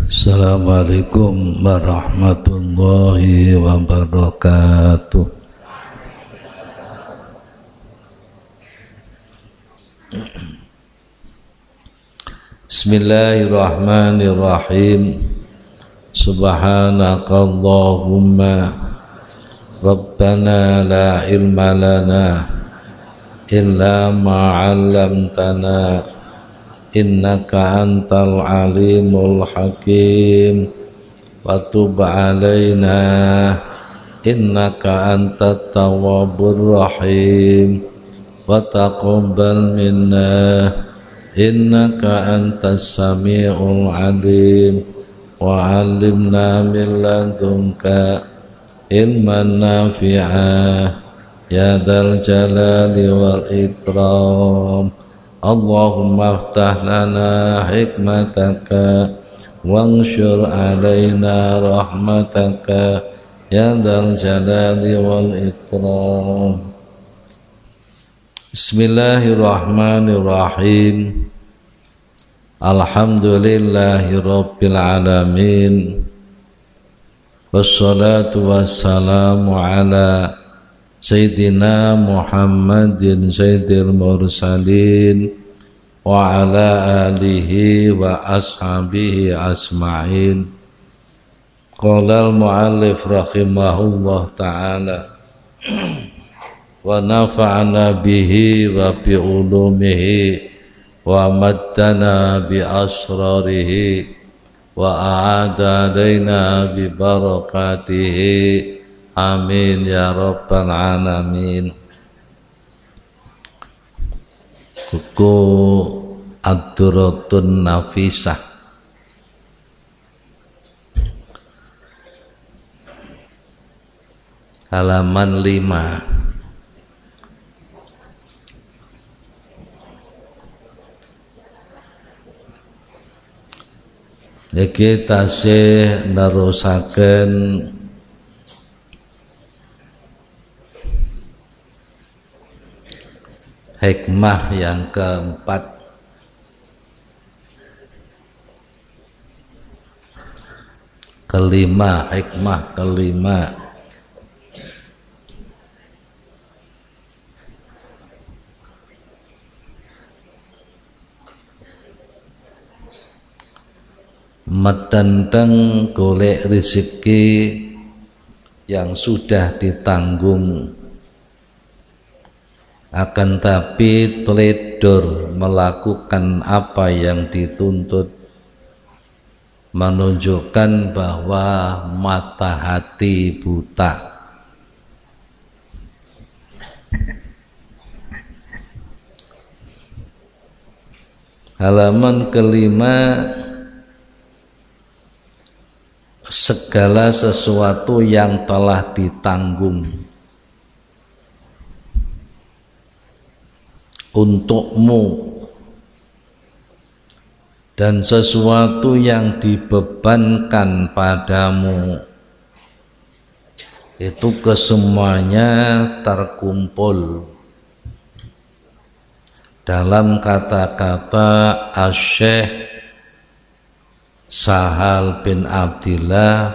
Assalamualaikum warahmatullahi wabarakatuh. Bismillahirrahmanirrahim. Subhanakallahumma Rabbana la ilma lana illa ma 'allamtana innaka antal alimul hakim wa tub alaina innaka antat tawwabur rahim wa taqabbal minna innaka antas samiul alim wa 'allimna min ladunka ilman nafi'a ya dzal jalali wal ikram. Allahumma aftah lana hikmataka wanshur alaina rahmataka ya dzal jalali wal ikram. Bismillahirrahmanirrahim. Alhamdulillahi rabbil alamin. Wassalatu wassalamu ala Sayyidina Muhammadin Sayyidil Mursalin wa ala alihi wa ashabihi asma'in. Qala al-mu'allif rahimahullah ta'ala wa nafa'ana bihi wa bi ulumihi wa maddana bi asrarihi wa a'ada alaina bi barakatihi. Amin ya rabbal alamin. Buku Ad-Durratun Nafisah halaman 5. Iki tasih nerusaken hikmah yang keempat. Hikmah kelima. Medendeng golek rezeki yang sudah ditanggung, akan tapi teledor melakukan apa yang dituntut, menunjukkan bahwa mata hati buta. Halaman kelima. Segala sesuatu yang telah ditanggung untukmu dan sesuatu yang dibebankan padamu, itu kesemuanya terkumpul dalam kata-kata Asy-Syaikh Sahal bin Abdillah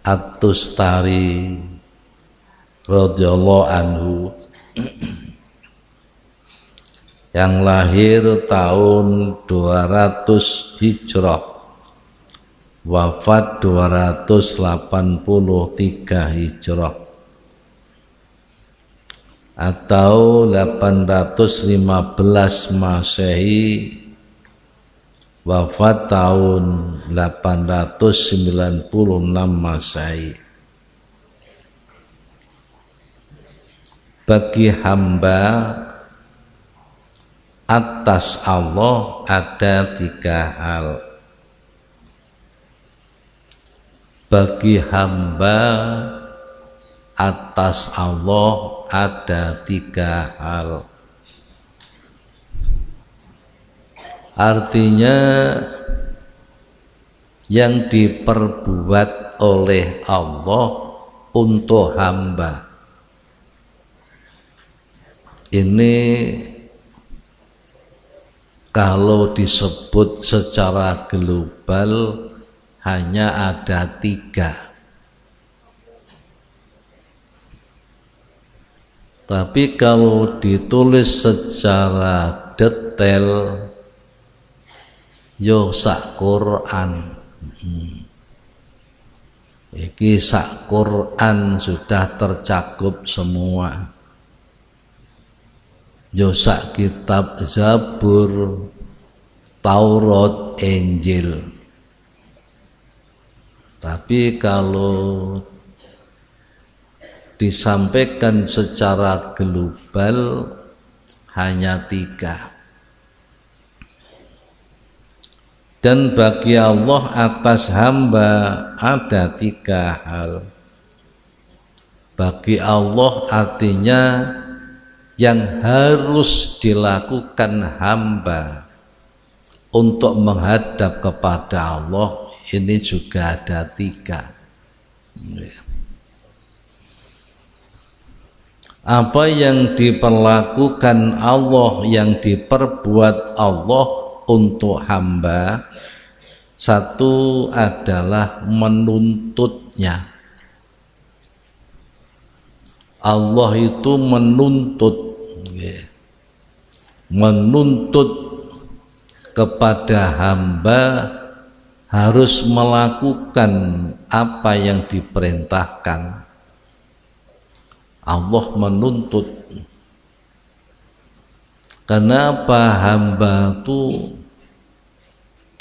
At-Tustari radhiyallahu anhu yang lahir tahun 200 Hijrah, wafat 283 Hijrah atau 815 Masehi, wafat tahun 896 Masehi. Bagi hamba atas Allah ada 3 hal. Bagi hamba atas Allah ada 3 hal. Artinya yang diperbuat oleh Allah untuk hamba ini kalau disebut secara global hanya ada 3. Tapi kalau ditulis secara detail yo sak Quran. Iki sak Quran sudah tercakup semua. Yo sak kitab Zabur, Taurat, Injil. Tapi kalau disampaikan secara global hanya 3. Dan bagi Allah atas hamba ada 3 hal. Bagi Allah artinya yang harus dilakukan hamba untuk menghadap kepada Allah ini juga ada 3. Apa yang diperlakukan Allah, yang diperbuat Allah untuk hamba, 1 adalah menuntutnya. Allah itu menuntut kepada hamba harus melakukan apa yang diperintahkan. Allah menuntut. Kenapa hamba itu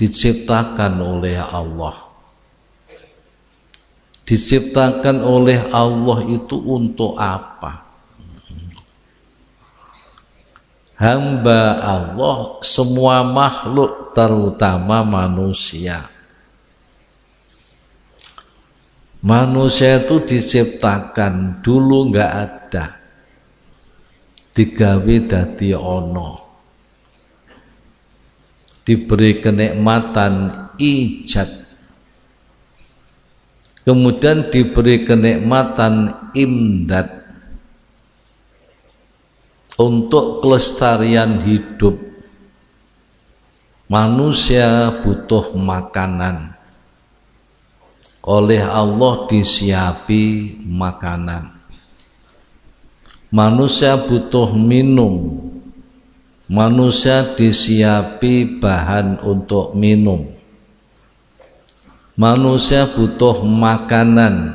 diciptakan oleh Allah? Diciptakan oleh Allah itu untuk apa? Hamba Allah, semua makhluk terutama manusia. Manusia itu diciptakan dulu nggak ada, digawe dadi ono, diberi kenikmatan ijad, kemudian diberi kenikmatan imdad untuk kelestarian hidup. Manusia butuh makanan. Oleh Allah disiapi makanan. Manusia butuh minum. Manusia disiapi bahan untuk minum. Manusia butuh makanan,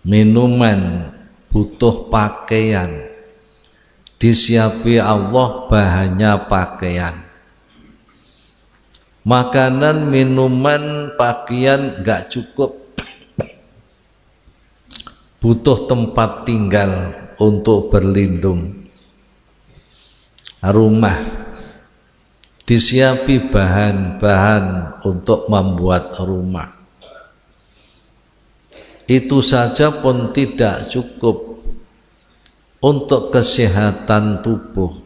minuman, butuh pakaian. Disiapi Allah bahannya pakaian. Makanan, minuman, pakaian gak cukup. Butuh tempat tinggal untuk berlindung. Rumah. Disiapi bahan-bahan untuk membuat rumah. Itu saja pun tidak cukup. Untuk kesehatan tubuh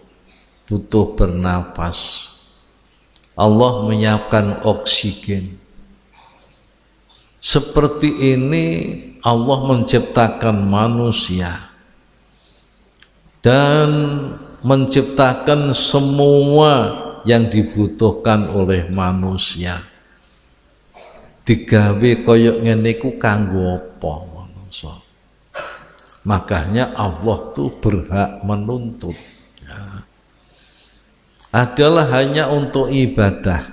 butuh bernapas. Allah menyiapkan oksigen. Seperti ini Allah menciptakan manusia dan menciptakan semua yang dibutuhkan oleh manusia. Digawe koyok ngene iku kanggo apa manungsa? Makanya Allah tuh berhak menuntut. Adalah hanya untuk ibadah.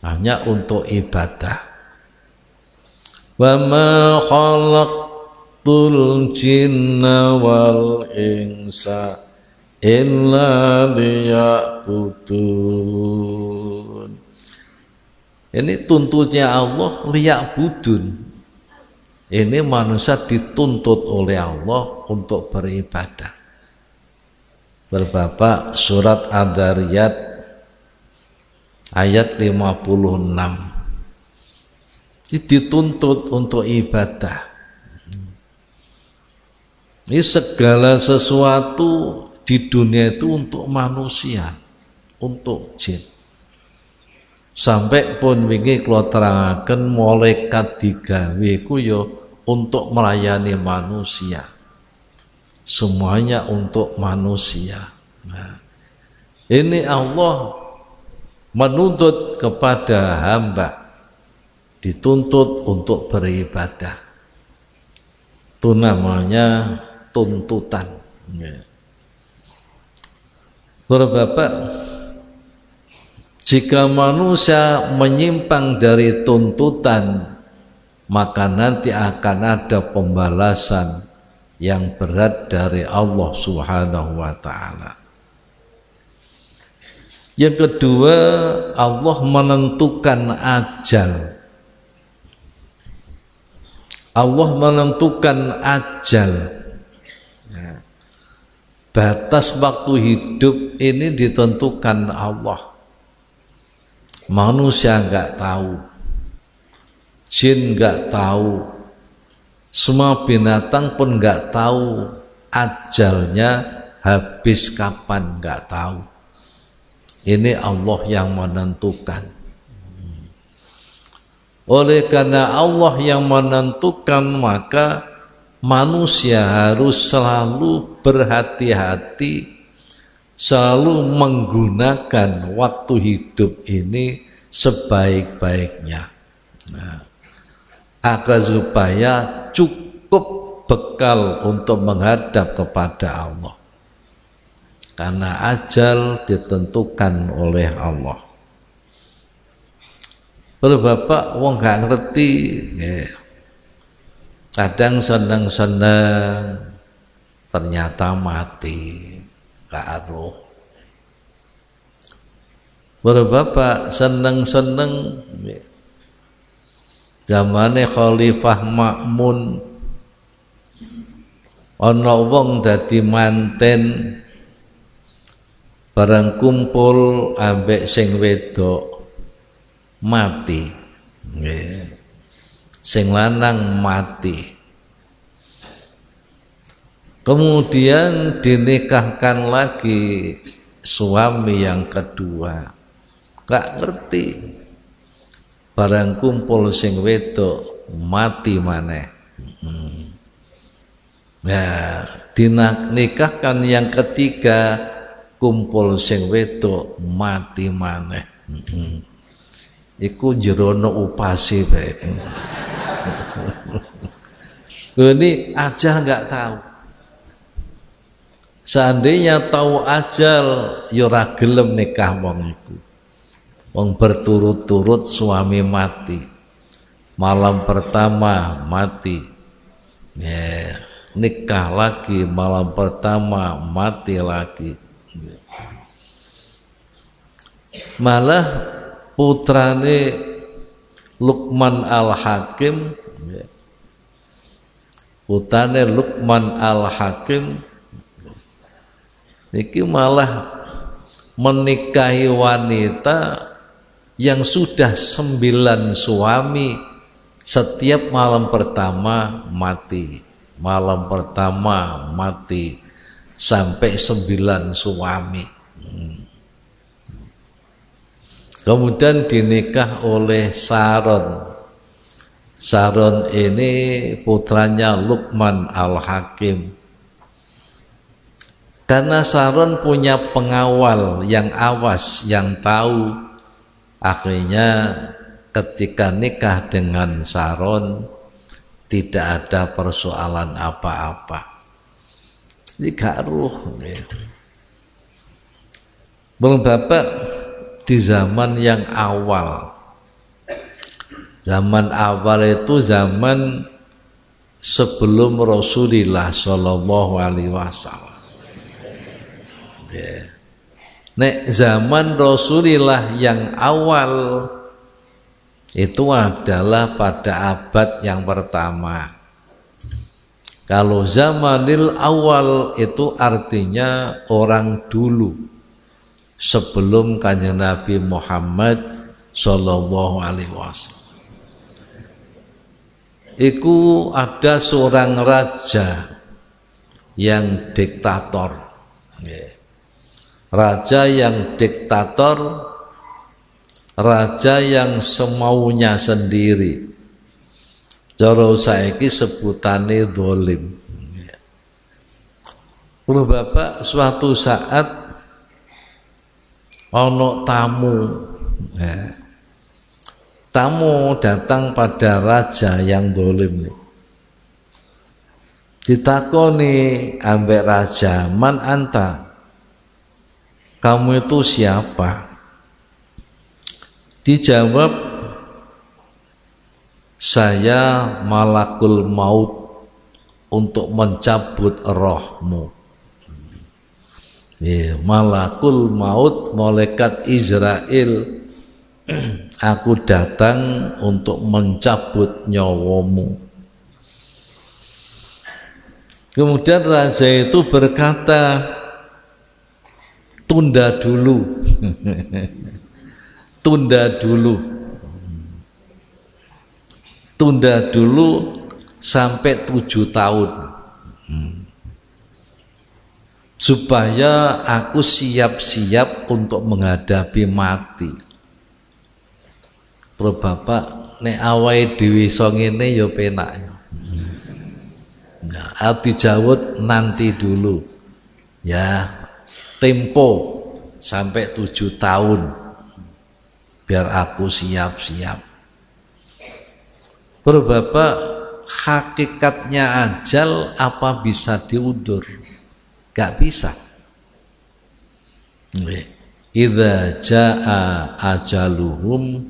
Hanya untuk ibadah. Wa ma khalaqtul jinna wal insa illa liya'budun. Ini tuntutnya Allah, liya'budun. Ini manusia dituntut oleh Allah untuk beribadah. Berbapak surat Ad-Dariyat ayat 56. Dituntut untuk ibadah. Ini segala sesuatu di dunia itu untuk manusia, untuk jin. Sampai pun wingi kula terangaken malaikat digawe ku ya untuk melayani manusia. Semuanya untuk manusia. Nah, ini Allah menuntut kepada hamba dituntut untuk beribadah. Itu namanya tuntutan. Bapak, jika manusia menyimpang dari tuntutan, maka nanti akan ada pembalasan yang berat dari Allah Subhanahu wa ta'ala. Yang kedua, Allah menentukan ajal. Allah menentukan ajal. Batas waktu hidup ini ditentukan Allah. Manusia enggak tahu, jin enggak tahu, semua binatang pun enggak tahu ajalnya habis kapan, enggak tahu. Ini Allah yang menentukan. Oleh karena Allah yang menentukan, maka manusia harus selalu berhati-hati, selalu menggunakan waktu hidup ini sebaik-baiknya. Nah, agar supaya cukup bekal untuk menghadap kepada Allah. Karena ajal ditentukan oleh Allah. Bapak wong gak ngerti, kadang seneng-seneng ternyata mati, gak aruh. Bapak seneng-seneng zamane Khalifah Ma'mun, ana wong dadi manten bareng kumpul ambek sing wedok mati, sing lanang mati. Kemudian dinikahkan lagi suami yang kedua, gak ngerti, bareng kumpul sing wedok mati maneh. Nah, dinikahkan yang ketiga, kumpul sing wedok mati maneh. Iku jerono upasi bae. Ini ajal nggak tahu. Seandainya tahu ajal, ya ora gelem nikah wong iku. Wong berturut-turut suami mati, malam pertama mati, nikah lagi malam pertama mati lagi. Malah putrane Luqman Al-Hakim, putrane Luqman Al-Hakim niki malah menikahi wanita yang sudah 9 suami, setiap malam pertama mati, malam pertama mati, sampai 9 suami. Kemudian dinikah oleh Saron. Saron ini putranya Luqman Al-Hakim. Karena Saron punya pengawal yang awas, yang tahu, akhirnya ketika nikah dengan Saron tidak ada persoalan apa-apa. Ini gak ruh. Belum Bapak, di zaman yang awal, zaman awal itu zaman sebelum Rasulullah Shallallahu Alaihi Wasallam. Nek zaman Rasulullah yang awal itu adalah pada abad yang pertama. Kalau zamanil awal itu artinya orang dulu, sebelum Kanjeng Nabi Muhammad Sallallahu Alaihi Wasallam. Iku ada seorang raja yang diktator, raja yang diktator, raja yang semaunya sendiri. Cara saiki sebutane zalim. Kalau Bapak suatu saat ono tamu, tamu datang pada raja yang dolim. Ditakoni ambek raja, man anta? Kamu itu siapa? Dijawab, saya malakul maut untuk mencabut rohmu. Malakul maut, malaikat Israel, aku datang untuk mencabut nyawamu. Kemudian raja itu berkata, tunda dulu. Tunda dulu sampai 7 tahun, supaya aku siap-siap untuk menghadapi mati. Bro bapak, nek awake dhewe iso ngene ya penak. Nah, dijawab nanti dulu. Ya, tempo sampai 7 tahun. Biar aku siap-siap. Bro bapak, hakikatnya ajal apa bisa diundur? Gak bisa. Idza jaa ajaluhum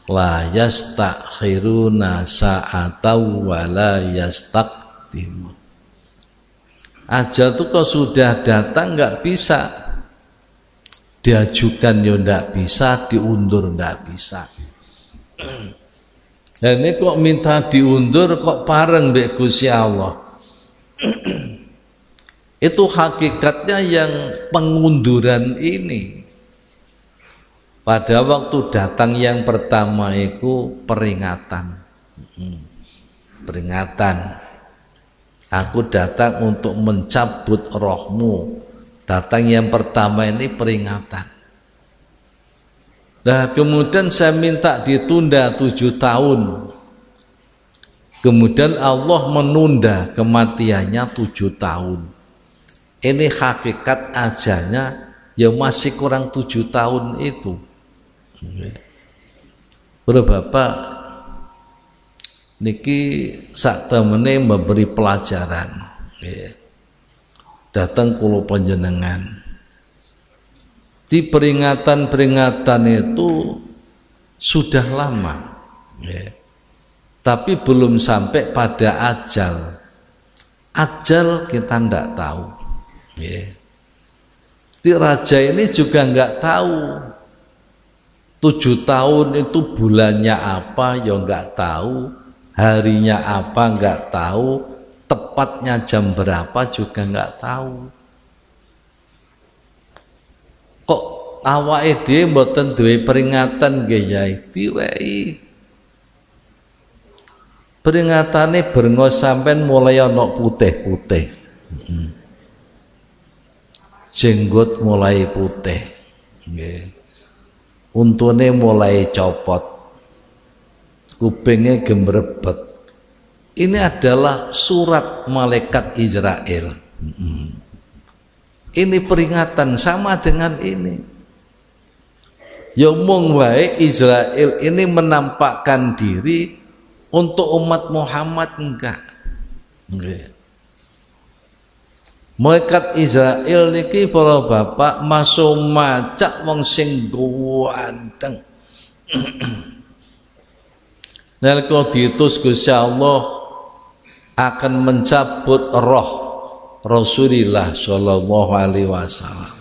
la yastakhiruna sa'ataw wa la yastaqdimun. Ajal itu kalau sudah datang gak bisa diajukan, ya gak bisa diundur, gak bisa. Dan ini kok minta diundur kok pareng mbek Gusti Allah. Itu hakikatnya yang pengunduran ini. Pada waktu datang yang pertama itu peringatan. Peringatan. Aku datang untuk mencabut rohmu. Datang yang pertama ini peringatan. Nah, kemudian saya minta ditunda 7 tahun. Kemudian Allah menunda kematiannya 7 tahun. Ini hakikat ajalnya ya masih kurang 7 tahun itu. Bro bapak, niki sak temene memberi pelajaran. Datang kula panjenengan. Di peringatan-peringatan itu sudah lama, tapi belum sampai pada ajal. Ajal kita tidak tahu. Di raja ini juga nggak tahu. 7 tahun itu bulannya apa ya nggak tahu, harinya apa nggak tahu, tepatnya jam berapa juga nggak tahu. Kok awake dhewe mboten duwe peringatan nggih Yai? Diwehi. Peringatane brengos sampean mulai ana putih-putih. Jenggot mulai putih. Nggih. Untune mulai copot. Kupingnya gembrebet. Ini adalah surat malaikat Israel. Ini peringatan sama dengan ini. Ya mung wae Israel ini menampakkan diri untuk umat Muhammad enggak. Malaikat Israel niki para bapak masuk macak wong sing ganteng. Nalika diutus Gusti Allah akan mencabut roh Rasulullah sallallahu alaihi wasallam.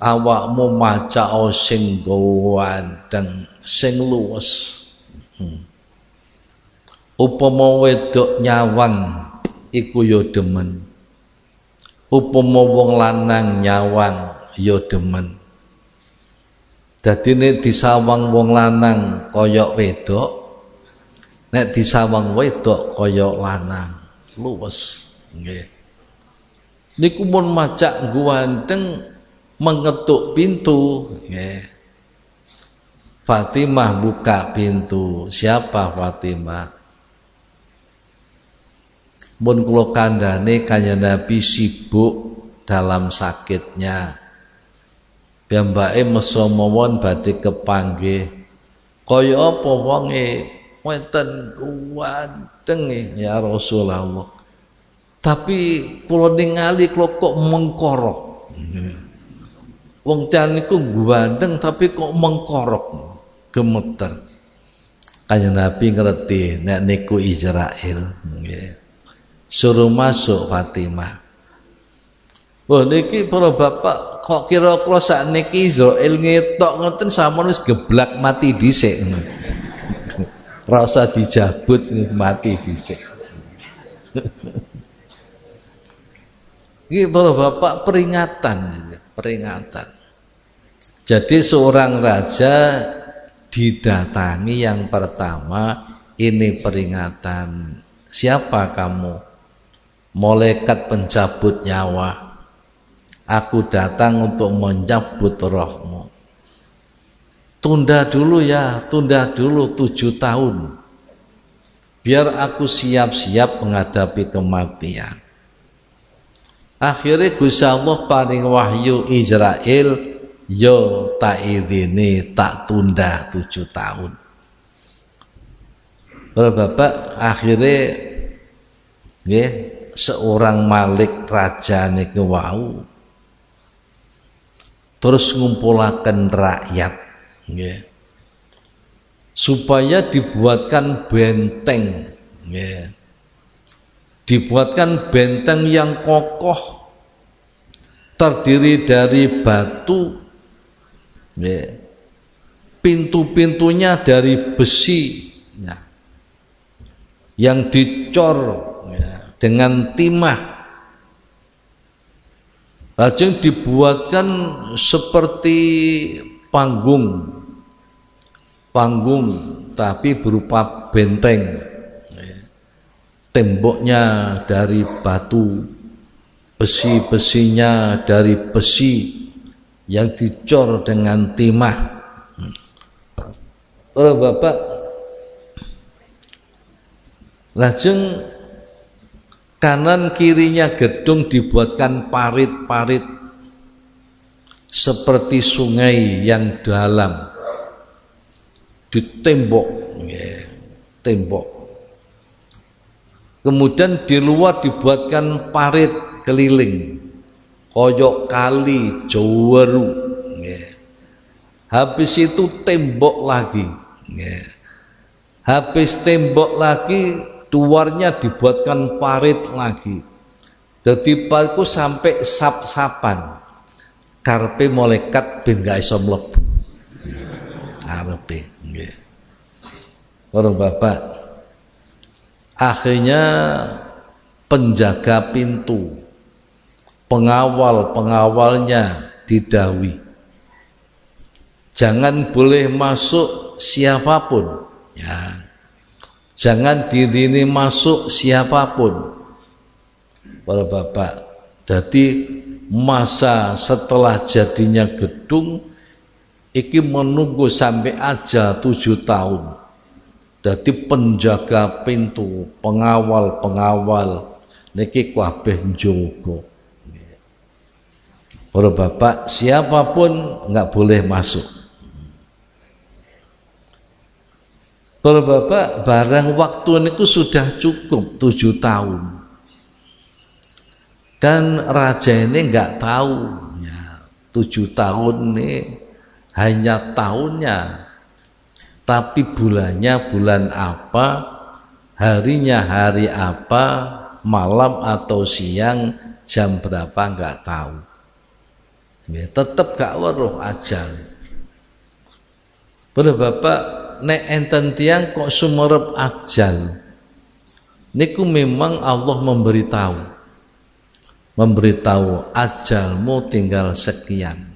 Awakmu maca sing ganteng, sing luwes. Upama wedok nyawang iku ya demen. Upama wong lanang nyawang ya demen. Dadi nek disawang wong lanang kaya wedok, nek disawang wedok kaya lanang, luwes. Nggih. Niku mun macak ganteng mengetuk pintu, nggih. Fatimah buka pintu. Siapa Fatimah? Mun kula kandhane Kanjeng Nabi sibuk dalam sakitnya. Piyambake mesa mawon badhe kepanggih. Kaya apa wonge weten kuwandeng ya Rasulullah. Tapi kula ningali kok mengkorok. Wong tian niku gandeng tapi kok mengkorok, gemeter. Kanjeng Nabi ngerti nek niku Israil. Suruh masuk Fatimah. Wah niki para bapak kok kira-kira sakniki Israil ngetok ngoten sampun wis geblak mati dhisik. Ora usah dijabut mati dhisik. Iki para bapak peringatan. Jadi seorang raja didatangi yang pertama ini peringatan. Siapa kamu? Malaikat pencabut nyawa. Aku datang untuk mencabut rohmu. Tunda dulu ya, tunda dulu 7 tahun. Biar aku siap-siap menghadapi kematian. Akhirnya Gusti Allah paring wahyu Israil, yo tak idini tak tunda 7 tahun. Bapak akhirnya nggih seorang malik raja niku wau terus ngumpulaken rakyat nggih supaya dibuatkan benteng nggih. Dibuatkan benteng yang kokoh terdiri dari batu, pintu-pintunya dari besi yang dicor dengan timah. Lajeng dibuatkan seperti panggung tapi berupa benteng. Temboknya dari batu, besi-besinya dari besi yang dicor dengan timah. Para bapak, lajeng kanan kirinya gedung dibuatkan parit-parit seperti sungai yang dalam, ditembok, tembok. Kemudian di luar dibuatkan parit keliling, koyok kali Jawaru. Habis itu tembok lagi. Habis tembok lagi, luarnya dibuatkan parit lagi. Jadi paku sampai sap-sapan. Karpe malaikat ben gak iso mlebu. Arepe nggih. Para bapak, akhirnya penjaga pintu, pengawalnya didhawuhi, jangan boleh masuk siapapun, ya. Jangan diirini masuk siapapun. Para bapak, jadi masa setelah jadinya gedung iki menunggu sampai aja 7 tahun. Jadi penjaga pintu, pengawal niki kabeh njogo. Para bapak, siapapun nggak boleh masuk. Para bapak, barang waktu niku sudah cukup 7 tahun. Kan raja ini nggak tahu ya, 7 tahun ini hanya tahunnya. Tapi bulannya bulan apa, harinya hari apa, malam atau siang, jam berapa nggak tahu. Ya, tetap gak weruh ajal. Pada bapak, nek enten tiang kok sumerep ajal, niku memang Allah memberitahu ajalmu tinggal sekian.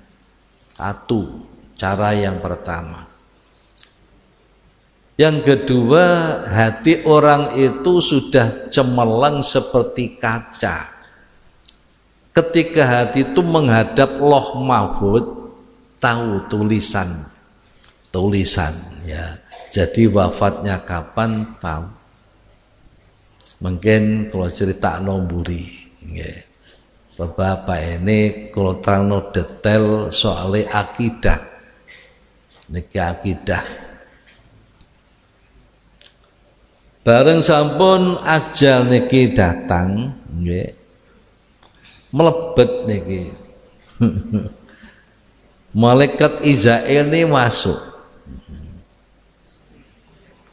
Satu, cara yang pertama. Yang kedua, hati orang itu sudah cemerlang seperti kaca. Ketika hati itu menghadap Lauh Mahfud, tahu tulisan ya. Jadi wafatnya kapan tahu. Mungkin kalau cerita nomburi, ya. Bapak ini kalau terang detail soal akidah, niki akidah. Bareng sampun ajal niki datang, nggih. Mlebet niki. Malaikat Izail ini masuk.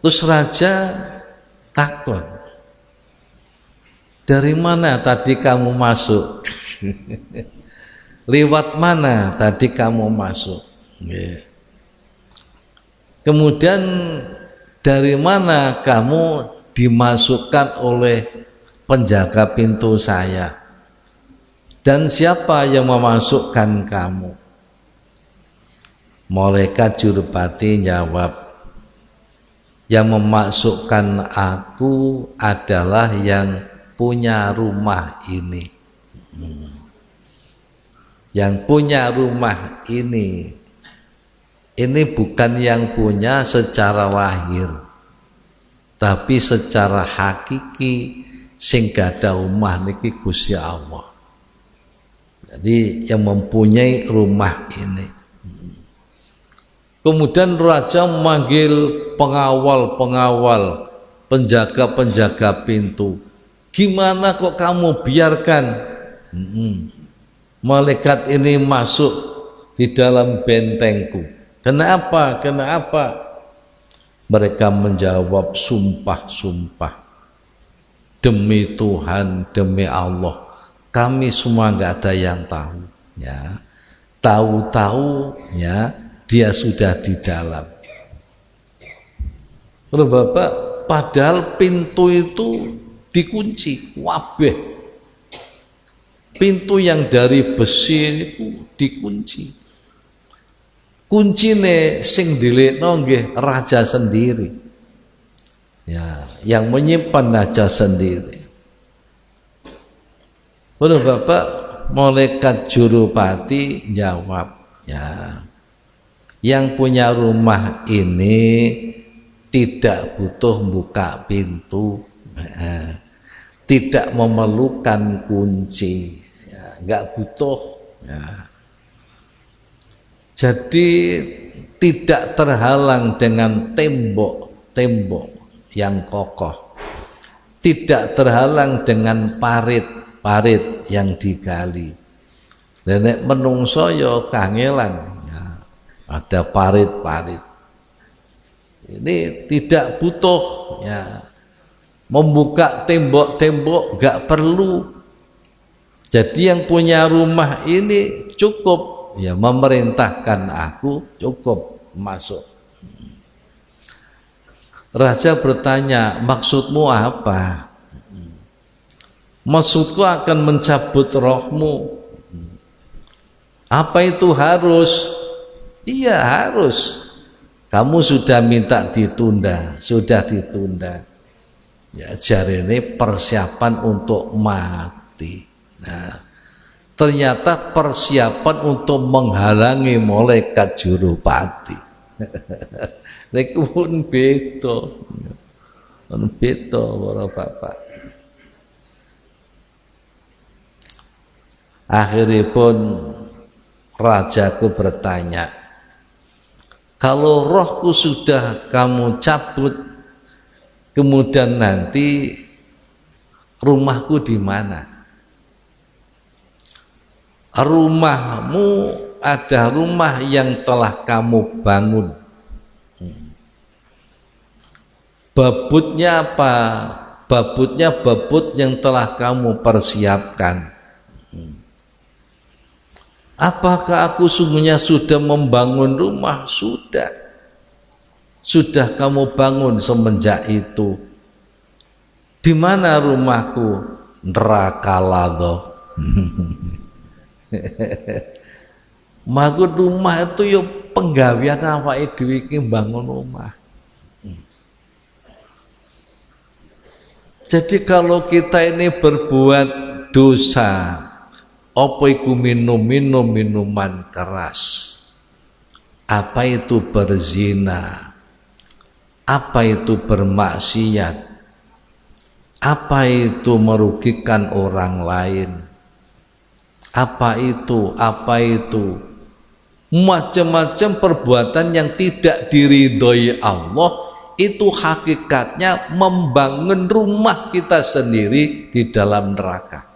Terus raja takut, dari mana tadi kamu masuk? Lewat mana tadi kamu masuk? Kemudian dari mana kamu dimasukkan oleh penjaga pintu saya? Dan siapa yang memasukkan kamu? Malaikat Jurupati jawab, yang memasukkan aku adalah yang punya rumah ini. Yang punya rumah ini bukan yang punya secara lahir, tapi secara hakiki sing gada omah niki Gusti Allah. Jadi yang mempunyai rumah ini. Kemudian raja memanggil pengawal-pengawal, penjaga-penjaga pintu. Gimana kok kamu biarkan malaikat ini masuk di dalam bentengku? Kenapa? Kenapa? Mereka menjawab sumpah-sumpah. Demi Tuhan, demi Allah, kami semua nggak ada yang tahu. Ya, tahu-tahu ya dia sudah di dalam. Terus Bapak, padahal pintu itu dikunci, wabeh. Pintu yang dari besi itu dikunci. Kuncine sing dilekno nggih raja sendiri. Ya, yang menyimpan raja sendiri. Lalu Bapak, malaikat Jurupati jawab, ya, yang punya rumah ini tidak butuh buka pintu, tidak memerlukan kunci, ya, nggak butuh. Ya. Jadi tidak terhalang dengan tembok-tembok yang kokoh, tidak terhalang dengan parit-parit yang digali. Nek menungso ya kangelan, ya, ada parit-parit. Ini tidak butuh, ya, membuka tembok-tembok, gak perlu. Jadi yang punya rumah ini cukup, ya, memerintahkan aku, cukup masuk. Raja bertanya, maksudmu apa? Maksudku akan mencabut rohmu. Apa itu harus? Iya harus. Kamu sudah minta ditunda, sudah ditunda. Ya, jarene persiapan untuk mati. Nah, ternyata persiapan untuk menghalangi malaikat Jurupati. Niku pun beda. Pun beda para bapak. Akhiripun rajaku bertanya, kalau rohku sudah kamu cabut, kemudian nanti rumahku di mana? Rumahmu ada rumah yang telah kamu bangun. Babutnya apa? Babutnya babut yang telah kamu persiapkan. Apakah aku sungguhnya sudah membangun rumah? Sudah. Sudah kamu bangun semenjak itu. Di mana rumahku? Neraka lado. Maksud rumah itu ya penggawean awake dhewe iki bangun rumah. Jadi kalau kita ini berbuat dosa, apa iku minum minuman keras, apa itu berzina, apa itu bermaksiat, apa itu merugikan orang lain, apa itu macam-macam perbuatan yang tidak diridhoi Allah, itu hakikatnya membangun rumah kita sendiri di dalam neraka.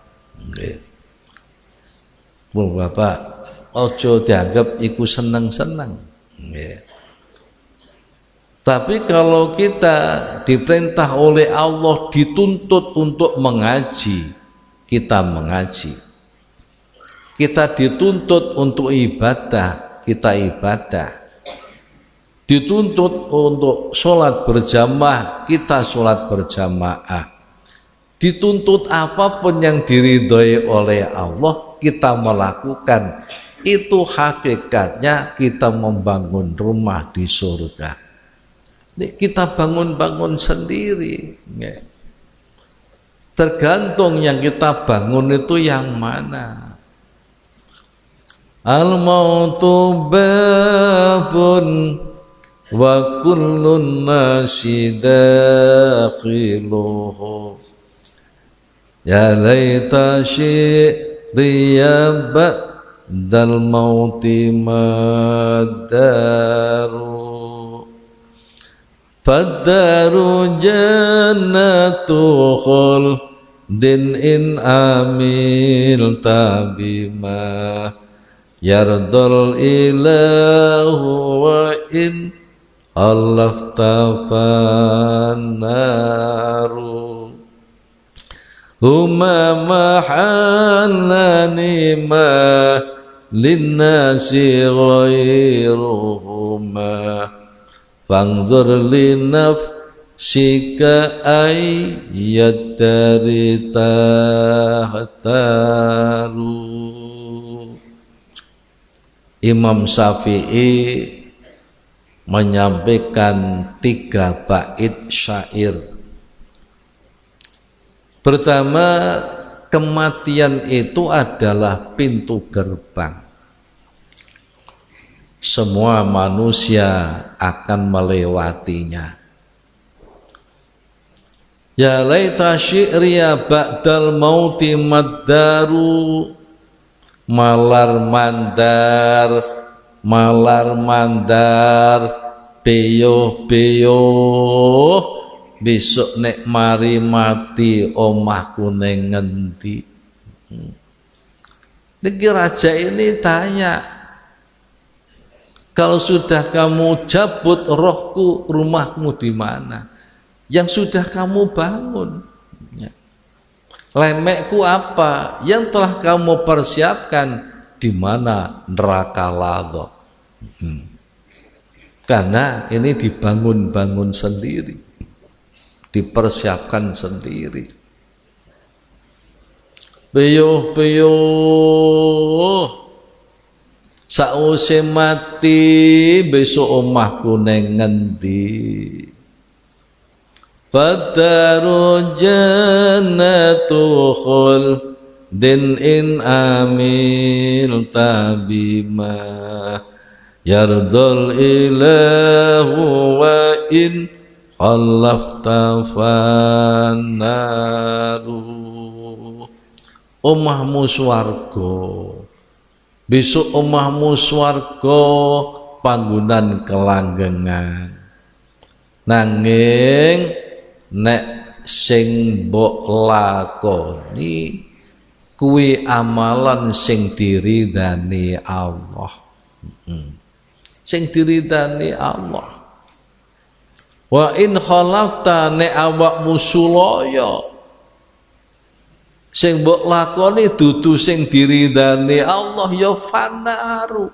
Bapak, ojo dianggap iku seneng-seneng. Tapi kalau kita diperintah oleh Allah, dituntut untuk mengaji, kita mengaji. Kita dituntut untuk ibadah, kita ibadah. Dituntut untuk sholat berjamaah, kita sholat berjamaah. Dituntut apapun yang diridhoi oleh Allah, kita melakukan. Itu hakikatnya kita membangun rumah di surga. Kita bangun-bangun sendiri. Tergantung yang kita bangun itu yang mana. Al-mautu babun wa kullun nasi dakhiluhu. Ya laita syi'riya ba'dal mauti madaru. Faddaru jannatu khuldin in amil tabima yardal ilahu wa in allafta fannaru huma mahallani ma linnasi ghairuhuma fangdur li nafsika ayyadari tahtaru. Imam Syafi'i menyampaikan 3 bait syair. Pertama, kematian itu adalah pintu gerbang. Semua manusia akan melewatinya. Ya laita syi'riya ba'dal mauti maddaru. Malar mandar beyo besok nek mari mati omahku neng ngendi. Niki raja ini tanya, kalau sudah kamu cabut rohku, rumahmu di mana? Yang sudah kamu bangun. Lemekku apa? Yang telah kamu persiapkan di mana? Neraka ladha. Karena ini dibangun-bangun sendiri, dipersiapkan sendiri. Beyo sausé mati besok omahku neng ngendi. Fadaru jannatu khuldin in amil tabima yardul ilahu wa in khallafta fannaru. Omahmu swarga, besok omahmu swarga panggonan kelanggengan. Nanging nek sing mbok lakoni kuwi amalan sing diridani Allah. Sing diridani Allah. Wa in khalafta nek awakmu sulaya sing mbok lakoni dudu sing diridani Allah ya fanaru.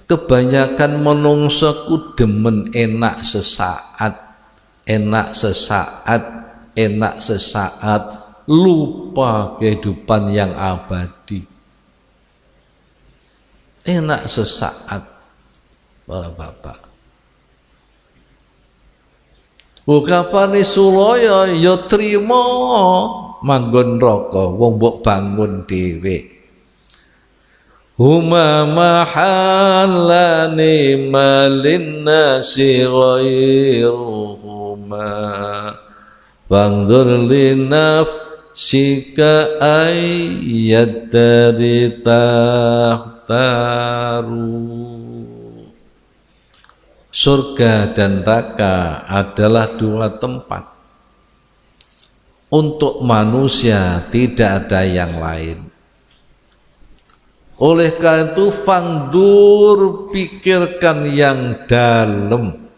Kebanyakan menungso ku demen enak sesaat, lupa kehidupan yang abadi. Enak sesaat, para bapak. Kapane sulaya ya trima manggon neraka, wong mbok bangun dhewe. Huma mahallani malin nasi ghairuhuma fangdur li nafsika ayyadari tahtaru. surga dan neraka adalah dua tempat. Untuk manusia tidak ada yang lain. Oleh karena itu fangdur, pikirkan yang dalam.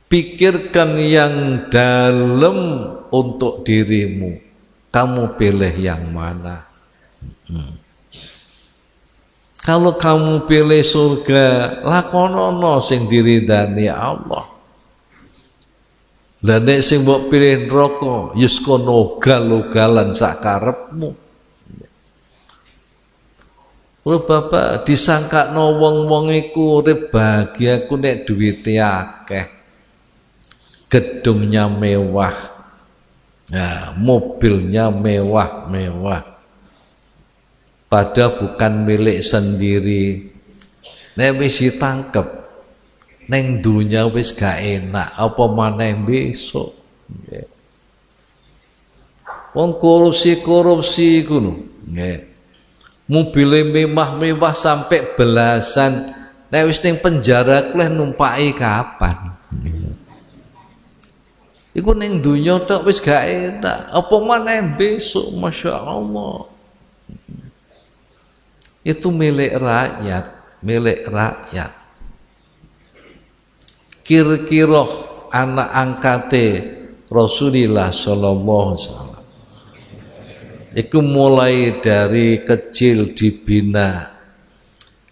Pikirkan yang dalam untuk dirimu. Kamu pilih yang mana? Kalau kamu pilih surga, lakonono sing diridani Allah. Lah nek sing mbok pilih neraka, yus kono ugal-ugalan sak karepmu. Lho Bapak, disangkakno wong-wong iku urip bahagia ku nek duwite akeh. Gedungnya mewah. Nah, mobilnya mewah-mewah. Padahal bukan milik sendiri. Nek wis ditangkep neng dunya wis gak enak, apa maneh besok. Wong korupsi ngono, nggih. Mobile mewah-mewah sampai belasan. Nek wis ning penjara kuwi numpaki kapan? Iku ning dunya tok wis gak enak, apa maneh besok, Masya Allah. Itu milik rakyat. Kira-kira anak angkate Rasulullah sallallahu alaihi wasallam iku mulai dari kecil dibina,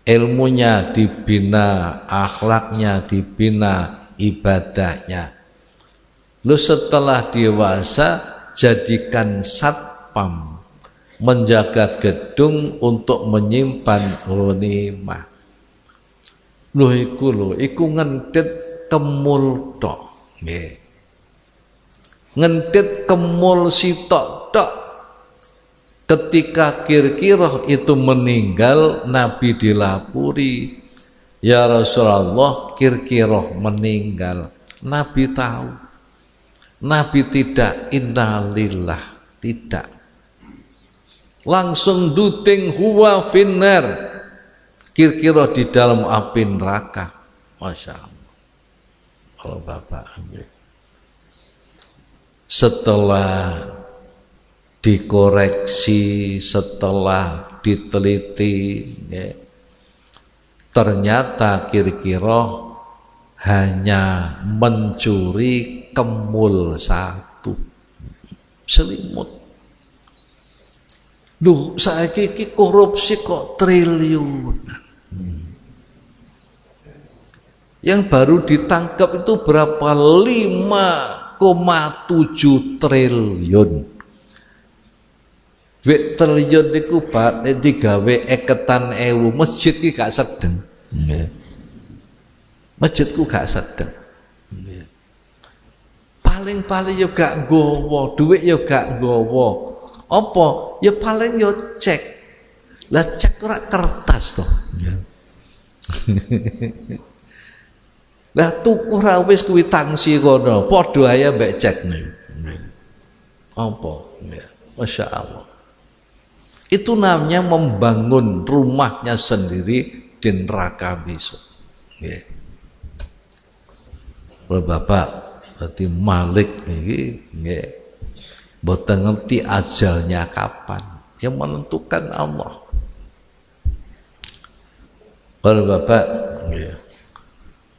ilmunya dibina, akhlaknya dibina, ibadahnya. Lu setelah dewasa jadikan satpam, menjaga gedung untuk menyimpan ghanimah. Iku ngentit kemul tok, nggih. Ngentit kemul sitok tok. Ketika Kirkiroh itu meninggal, Nabi dilapuri, ya Rasulullah, Kirkiroh meninggal. Nabi tahu. Nabi tidak innalillah, tidak. Langsung duting huwa finnar, Kirkiroh di dalam api neraka. Masya Allah. Kalau Bapak setelah dikoreksi, setelah diteliti, ya, ternyata Kirkiroh hanya mencuri kemul satu, selimut. Duh, saiki iki korupsi kok triliunan. Yang baru ditangkap itu berapa? 5,7 triliun. Duit triliun iku bar nek digawe eketan ewu, masjid ki gak sedeng. Masjidku gak sedeng. Paling-paling yo gak nggawa, duit yo gak nggawa. Apa? Ya paling yo cek. Lah cek ora kertas toh. Lah tuku ra wis kuwi tangsi kono, padha ae mbek cek niku. Apa? Masya Allah. Itu namanya membangun rumahnya sendiri di neraka besok. Nggih. Bapak, berarti Malik iki nggih. Mboten ngerti ajalnya kapan, yang menentukan Allah. Kalau Bapak,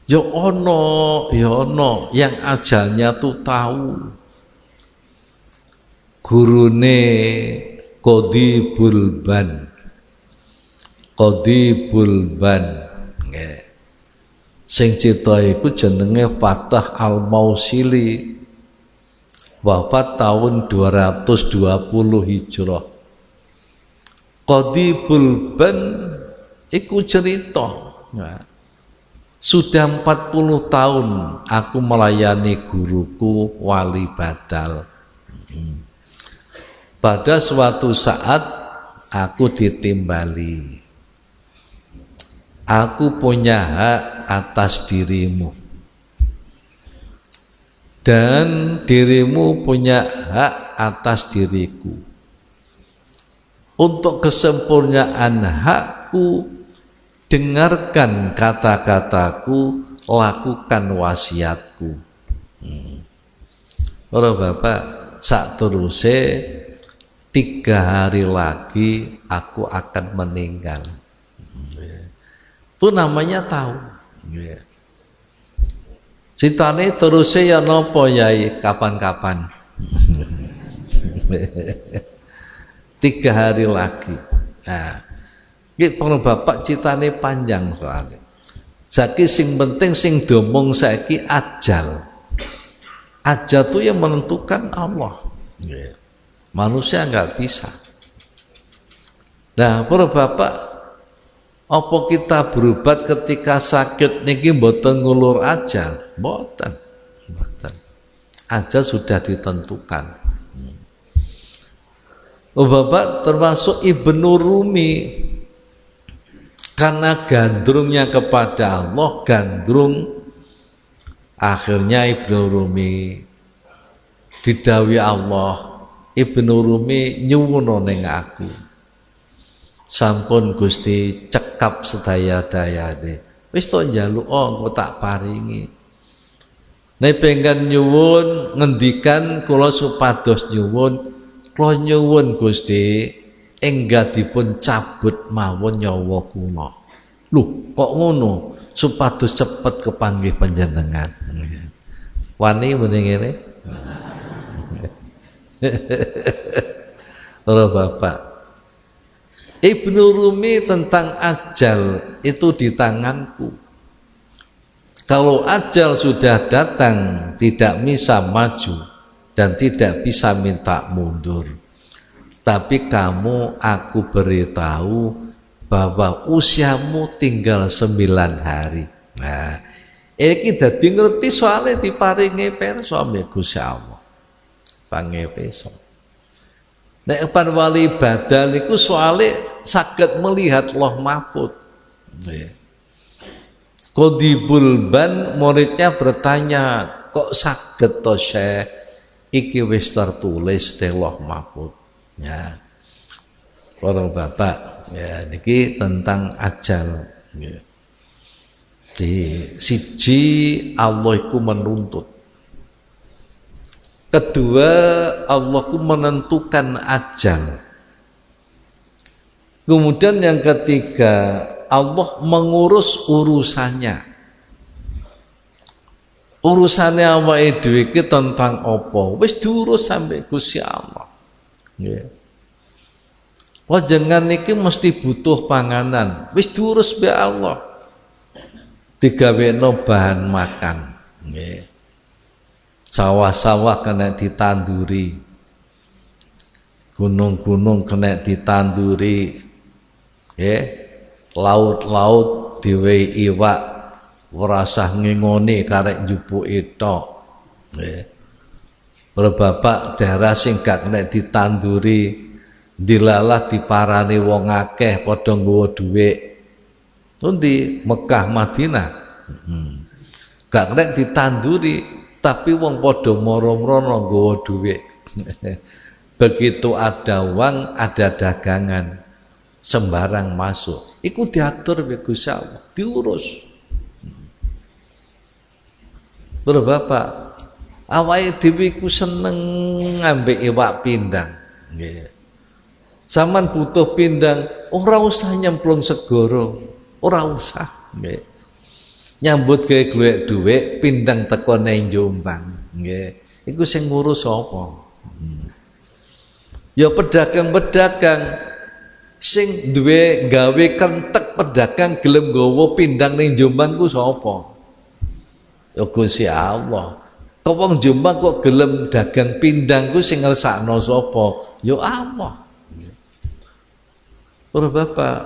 ya ono yang ajalnya tuh tahu. Gurune Qadibul Ban, nggih. Sing cita iku jenenge Fatah Al-Mausili. Wafat tahun 220 Hijrah. Qadibul Ban iku cerita, nah, sudah 40 tahun aku melayani guruku wali badal. Pada suatu saat aku ditimbali. Aku punya hak atas dirimu. Dan dirimu punya hak atas diriku. Untuk kesempurnaan hakku, dengarkan kata-kataku lakukan wasiatku. Para bapak, sak teruse 3 hari lagi aku akan meninggal. Itu namanya tahu. Citane teruse ya nopo yai, kapan-kapan. 3 hari lagi. Nah, iki para bapak citane panjang soalnya. Saiki sing penting sing diomong saiki ajal. Ajal itu yang menentukan Allah. Manusia nggak bisa. Nah, para bapak, apa kita berobat ketika sakit niki mboten ngulur ajal? Mboten. Ajal sudah ditentukan. Oh bapak, termasuk Ibnu Rumi, karena gandrungnya kepada Allah, gandrung, akhirnya Ibnu Rumi didhawuhi Allah, Ibnu Rumi nyuwun ning aku, sampun Gusti cekap sedaya-dayane, wis to njaluk engko tak paringi. Nek pengen nyuwun ngendikan kula supados nyuwun, kula nyuwun Gusti enggadipun cabut mawon nyawa kula. Lho, kok ngono? Supados cepet kepanggih panjenengan. Wani muni ngene. Para bapak, Ibnu Rumi tentang ajal itu di tanganku. Kalau ajal sudah datang, tidak bisa maju dan tidak bisa minta mundur. Tapi kamu aku beritahu bahwa usiamu tinggal 9 hari. Nah, iki dadi ngerti soalnya diparingi pirsa mbek Gusti Allah. Pange pirsa. Nek pan wali badal niku soalnya saged melihat Loh Mahfud. Nggih. Qodibul Ban muridnya bertanya, kok saged to Syekh iki wis tertulis di Loh Mahfud. Ya. Para bapak, ya niki tentang ajal. Ya. Di siji Allah iku menuntut. Kedua, Allah iku menentukan ajal. Kemudian yang ketiga, Allah mengurus urusannya. Urusannya awake dhewe iki tentang apa? Wis diurus sampai Gusti Allah. Nggih. Panjenengan niki mesti butuh panganan, wis diurus be Allah. Digawekno bahan makan. Nggih. Sawah-sawah kena ditanduri. Gunung-gunung kena ditanduri. Nggih. Laut-laut diwehi iwak, ora usah ngingoni karek njupuki tok. Nggih. Bapak daerah sing gak kena ditanduri, dilalah diparani wong akeh padha nggawa dhuwit. Pundi Mekah Madinah. Gak kena ditanduri, tapi wong padha mara-mara nggawa dhuwit. Begitu ada uang, ada dagangan, sembarang masuk. Iku diatur oleh Gusti Allah, diurus. Bapak, awake dhewe iku seneng ngambek iwak pindang. Nggih. Saman butuh pindang, ora usah nyemplung segara, ora usah. Nggih. Nyambut gawe golek dhuwit, pindang teko nang Jombang. Nggih. Iku sing ngurus sapa? Ya pedagang-pedagang sing duwe gawe kentek pedagang gelem nggawa pindang ning Jombang ku sapa? Ya Gusti Allah. Kok wong Jombang kok gelem dagang pindang ku sing ngersakno sapa? Ya Allah. Para bapak,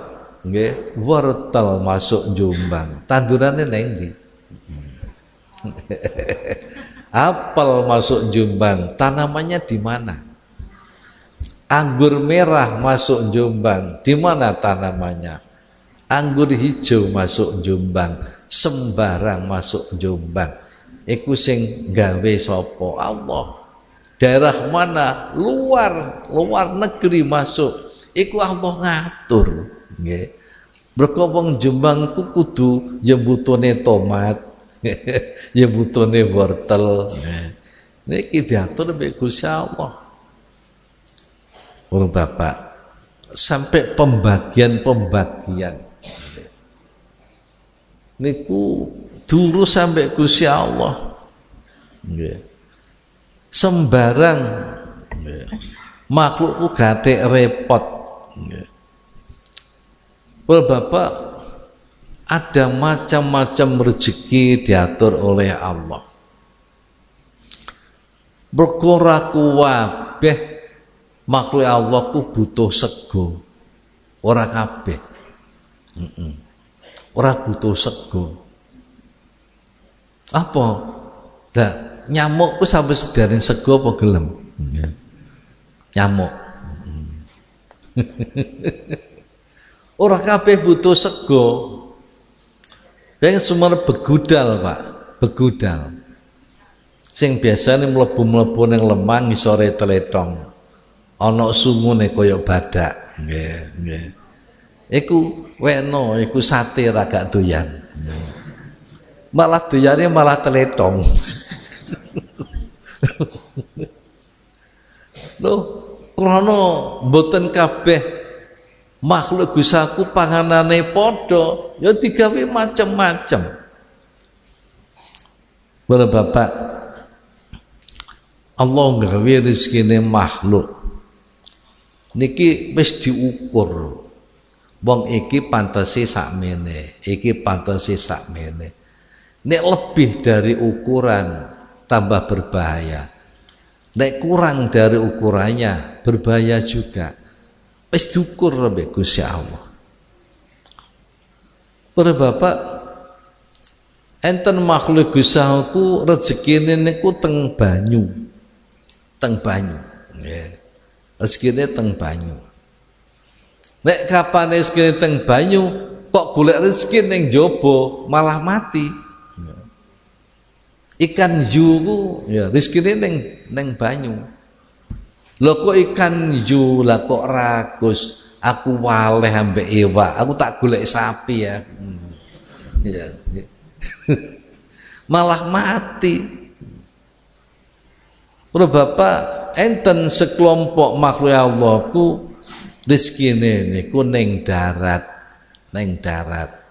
nggih, wortel masuk Jombang. Tandurane nang ndi? Apel masuk Jombang, tanamannya di mana? Anggur merah masuk Jombang, di mana tanamannya? Anggur hijau masuk Jombang, sembarang masuk Jombang. Iku sing gawe sapa? Allah. Daerah mana? Luar negeri masuk. Iku Allah ngatur. Nggih. Mergo wong Jombang ku kudu ya butuhne tomat, Ya butuhne wortel. Niki diatur mbek Gusti Allah. Para bapak, sampai pembagian niku dulu sampai Gusti Allah. Nggih. Sembarang makhlukku gatek repot. Nggih. Para bapak, ada macam-macam rezeki diatur oleh Allah. Perkara kuwabeh makhluk Allah ku butuh sego, ora kabeh. Ora butuh sego. Apa? Dah nyamuk ku sampai sedarin sego apa gelem? Nyamuk. Ora kabeh butuh sego. Yang semua begudal, Pak, begudal. Sing biasane mlebu-mlebu ning lemang isore teletong. Ana sungune kaya badak. Nggih. Iku weno, iku sate ra gak doyan. Malah doyane malah teletong. Lho, krana mboten kabeh makhluk Gustaku panganane padha, ya digawe macem-macem. Para bapak, Allah nggawe rezekine makhluk niki wis diukur. Wong iki pantese sakmene, iki pantese sakmene. Nek lebih dari ukuran tambah berbahaya. Nek kurang dari ukurannya berbahaya juga. Wis diukur mbek Gusti Allah. Para bapak, enten makhluk Gusti Allah ku rezekine niku teng banyu. Teng banyu. Nggih. Rezekine teng banyu. Nek kapan rezekine teng banyu kok golek rezeki ning jaba malah mati. Ikan yu ku ya rezekine ning banyu. Lho kok ikan yu lah kok ragus, aku waleh ambek iwak, aku tak golek sapi ya. Ya. Malah mati. Para bapak, enten sekelompok makhluk Allah ku rezekine niku ning darat, ning darat.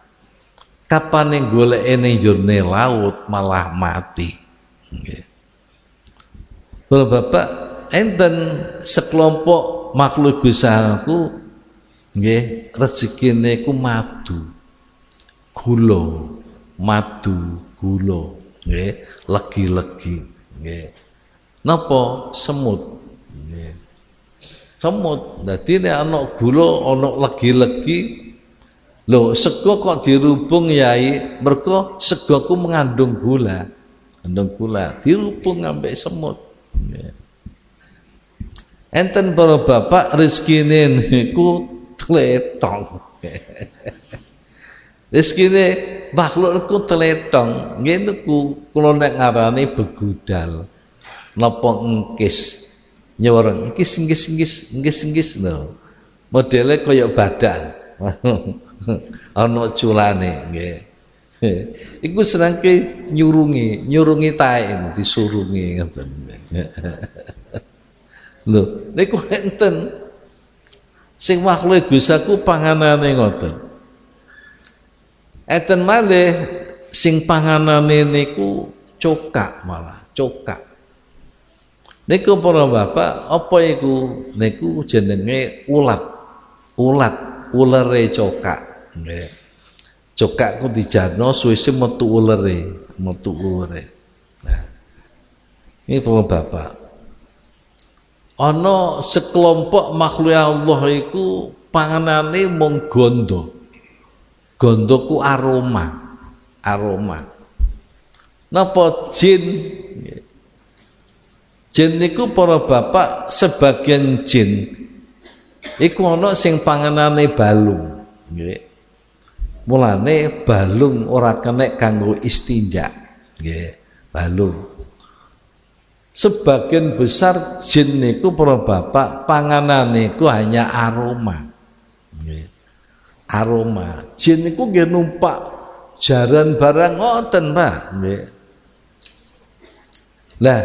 Kapan ning goleke ning jurne laut malah mati. Nggih. Para bapak, enten sekelompok makhluk Gusti Allah ku nggih rezekine ku madu. Gula, madu, gula, nggih, legi-legi, nggih. Napa semut? Nggih. Semut. Dadi nek ana gula, ana legi-legi, lho sego kok dirubung yai, mergo sego ku mengandung gula. Mengandung gula, dirubung ambek semut. Nggih. Enten para bapak rezekine niku tletong. Rezekine makhluk niku tletong. Nggih niku kula nek ngarani begudal. Napa engkis nyoreng engkis lho. Modele kaya badak. Ana culane nggih. Iku senengke nyurungi tae disurungi ngoten. Lho, niku enten sing makhluk Gustaku panganane ngoten. Enten malih sing panganane niku cokak malah, cokak. Niku para bapak, apa iku? Niku jenenge ulat. Ulere cokak. Nggih. Cokak ku dijarno suwise metu ulere. Nah. Ini para bapak. Ana sekelompok makhluk Allah iku panganane mung gondo. Gondo ku aroma. Napa jin? Jin niku para bapak sebagian jin iku ana sing panganane balung. Nggih. Mulane balung ora kenek kanggo istinja. Nggih, balung. Sebagian besar jin niku para bapak panganane niku hanya aroma. Nggih. Aroma. Jin niku nggih numpak jaran barang ngoten Pak nggih. Lah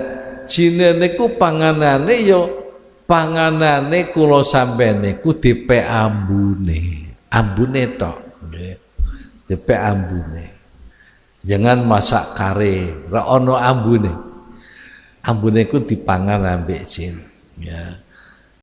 jine niku panganane yo panganane kula sampeyan niku dipek ambune tok nggih. Dipek ambune. Jangan masak kare, ora ana ambune. Ambune ku dipangan ambek jin ya.